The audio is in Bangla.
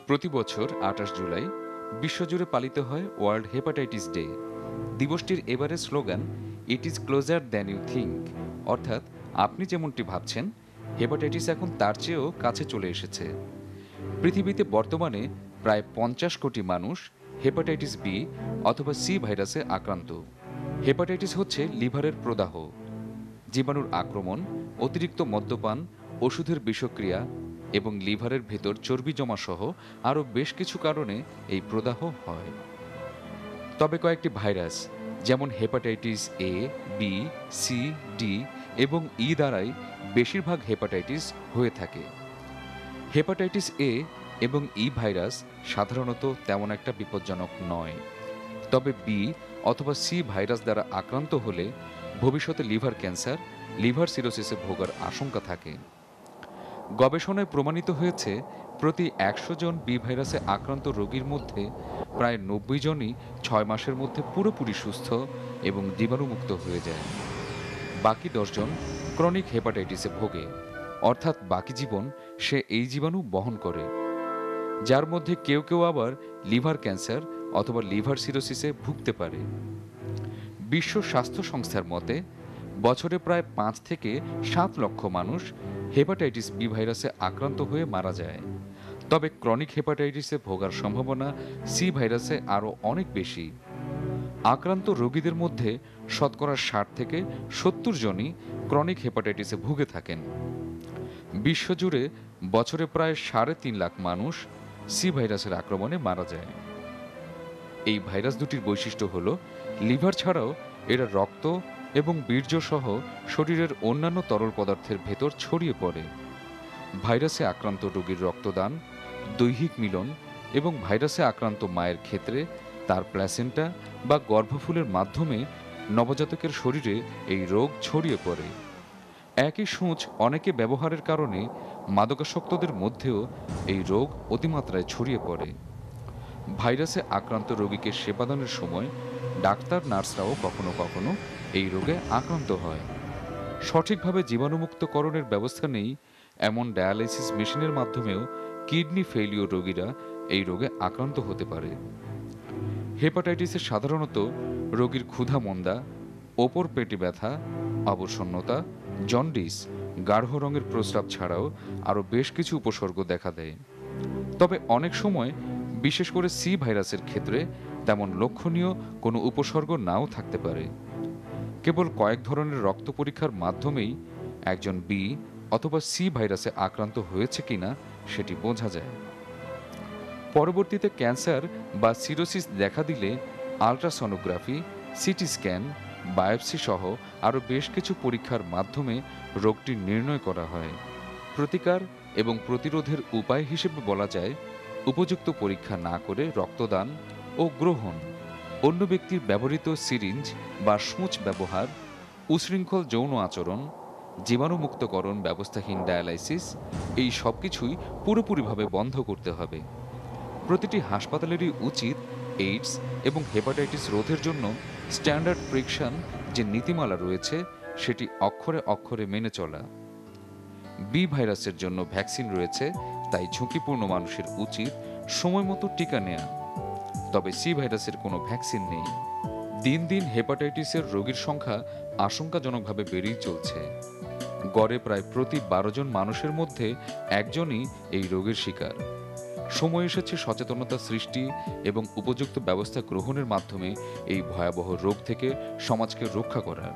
প্রতি বছর ২৮ জুলাই বিশ্বজুড়ে পালিত হয় ওয়ার্ল্ড হেপাটাইটিস ডে। দিবসটির এবারের slogan it is closer than you think, অর্থাৎ আপনি যেমনটি ভাবছেন হেপাটাইটিস এখন তার চেয়েও কাছে চলে এসেছে। পৃথিবীতে বর্তমানে প্রায় ৫০ কোটি মানুষ হেপাটাইটিস বি অথবা সি ভাইরাসে আক্রান্ত। হেপাটাইটিস হচ্ছে লিভারের প্রদাহ। জীবাণুর আক্রমণ, অতিরিক্ত মদ্যপান, ওষুধের বিষক্রিয়া এবং লিভারের ভেতর চর্বি জমা সহ আরও বেশ কিছু কারণে এই প্রদাহ হয়। তবে কয়েকটি ভাইরাস যেমন hepatitis A, B, C, D এবং ই দ্বারাই বেশিরভাগ হেপাটাইটিস হয়ে থাকে। হেপাটাইটিস এ এবং ই ভাইরাস সাধারণত তেমন একটা বিপজ্জনক নয়, তবে বি অথবা সি ভাইরাস দ্বারা আক্রান্ত হলে ভবিষ্যতে লিভার ক্যান্সার, লিভার সিরোসিসে ভোগার আশঙ্কা থাকে। গবেষণায় প্রমাণিত হয়েছে প্রতি ১০০ জন বি ভাইরাসে আক্রান্ত রোগীর মধ্যে প্রায় ৯০ জনই ৬ মাসের মধ্যে পুরোপুরি সুস্থ এবং জীবাণুমুক্ত হয়ে যায়। বাকি ১০ জন ক্রনিক হেপাটাইটিসে ভোগে, অর্থাৎ বাকি জীবন সে এই জীবাণু বহন করে, যার মধ্যে কেউ কেউ আবার লিভার ক্যান্সার অথবা লিভার সিরোসিসে ভুগতে পারে। বিশ্ব স্বাস্থ্য সংস্থার মতে বছরে প্রায় ৫ থেকে ৭ লক্ষ মানুষ হেপাটাইটিস বি ভাইরাসে আক্রান্ত হয়ে মারা যায়। তবে ক্রনিক হেপাটাইটিসে ভোগার সম্ভাবনা সি ভাইরাসে আরও অনেক বেশি। আক্রান্ত রোগীদের মধ্যে শতকরা ৬০ থেকে ৭০ জনই ক্রনিক হেপাটাইটিসে ভুগে থাকেন। বিশ্বজুড়ে বছরে প্রায় ৩.৫ লাখ মানুষ সি ভাইরাসের আক্রমণে মারা যায়। এই ভাইরাস দুটির বৈশিষ্ট্য হল লিভার ছাড়াও এরা রক্ত এবং বীর্য সহ শরীরের অন্যান্য তরল পদার্থের ভেতর ছড়িয়ে পড়ে। ভাইরাসে আক্রান্ত রোগীর রক্তদান, দৈহিক মিলন এবং ভাইরাসে আক্রান্ত মায়ের ক্ষেত্রে তার প্ল্যাসেন্টা বা গর্ভফুলের মাধ্যমে নবজাতকের শরীরে এই রোগ ছড়িয়ে পড়ে। একই সূঁচ অনেকে ব্যবহারের কারণে মাদকাসক্তদের মধ্যেও এই রোগ অতিমাত্রায় ছড়িয়ে পড়ে। ভাইরাসে আক্রান্ত রোগীকে সেবাদানের সময় ডাক্তার, নার্সরাও কখনো কখনো এই রোগে আক্রান্ত হয়। সঠিকভাবে জীবাণুমুক্তকরণের ব্যবস্থা নেই এমন ডায়ালাইসিস মেশিনের মাধ্যমেও কিডনি ফেইলিওর রোগীরা এই রোগে আক্রান্ত হতে পারে। হেপাটাইটিসে সাধারণত রোগীর ক্ষুধা মন্দা, ওপর পেটে ব্যথা, অবসন্নতা, জন্ডিস, গাঢ় রঙের প্রস্রাব ছাড়াও আরও বেশ কিছু উপসর্গ দেখা দেয়। তবে অনেক সময়, বিশেষ করে সি ভাইরাসের ক্ষেত্রে, তেমন লক্ষণীয় কোনো উপসর্গ নাও থাকতে পারে। কেবল কয়েক ধরনের রক্ত পরীক্ষার মাধ্যমেই একজন বি অথবা সি ভাইরাসে আক্রান্ত হয়েছে কিনা সেটি বোঝা যায়। পরবর্তীতে ক্যান্সার বা সিরোসিস দেখা দিলে আল্ট্রাসনোগ্রাফি, সিটি স্ক্যান, বায়োপসি সহ আরও বেশ কিছু পরীক্ষার মাধ্যমে রোগটি নির্ণয় করা হয়। প্রতিকার এবং প্রতিরোধের উপায় হিসেবে বলা যায় উপযুক্ত পরীক্ষা না করে রক্তদান ও গ্রহণ, অন্য ব্যক্তির ব্যবহৃত সিরিঞ্জ বা সূঁচ ব্যবহার, উশৃঙ্খল যৌন আচরণ, জীবাণুমুক্তকরণ ব্যবস্থাহীন ডায়ালাইসিস, এই সব কিছুই পুরোপুরিভাবে বন্ধ করতে হবে। প্রতিটি হাসপাতালেরই উচিত এইডস এবং হেপাটাইটিস রোধের জন্য স্ট্যান্ডার্ড প্রিকশন যে নীতিমালা রয়েছে সেটি অক্ষরে অক্ষরে মেনে চলা। বি ভাইরাসের জন্য ভ্যাকসিন রয়েছে, তাই ঝুঁকিপূর্ণ মানুষের উচিত সময়মতো টিকা নেওয়া। তবে সি ভাইরাসের কোনো ভ্যাকসিন নেই। দিন দিন হেপাটাইটিসের রোগীর সংখ্যা আশঙ্কাজনকভাবে বেড়েই চলছে। গড়ে প্রায় প্রতি ১২ জন মানুষের মধ্যে একজনই এই রোগের শিকার। সময় এসেছে সচেতনতা সৃষ্টি এবং উপযুক্ত ব্যবস্থা গ্রহণের মাধ্যমে এই ভয়াবহ রোগ থেকে সমাজকে রক্ষা করার।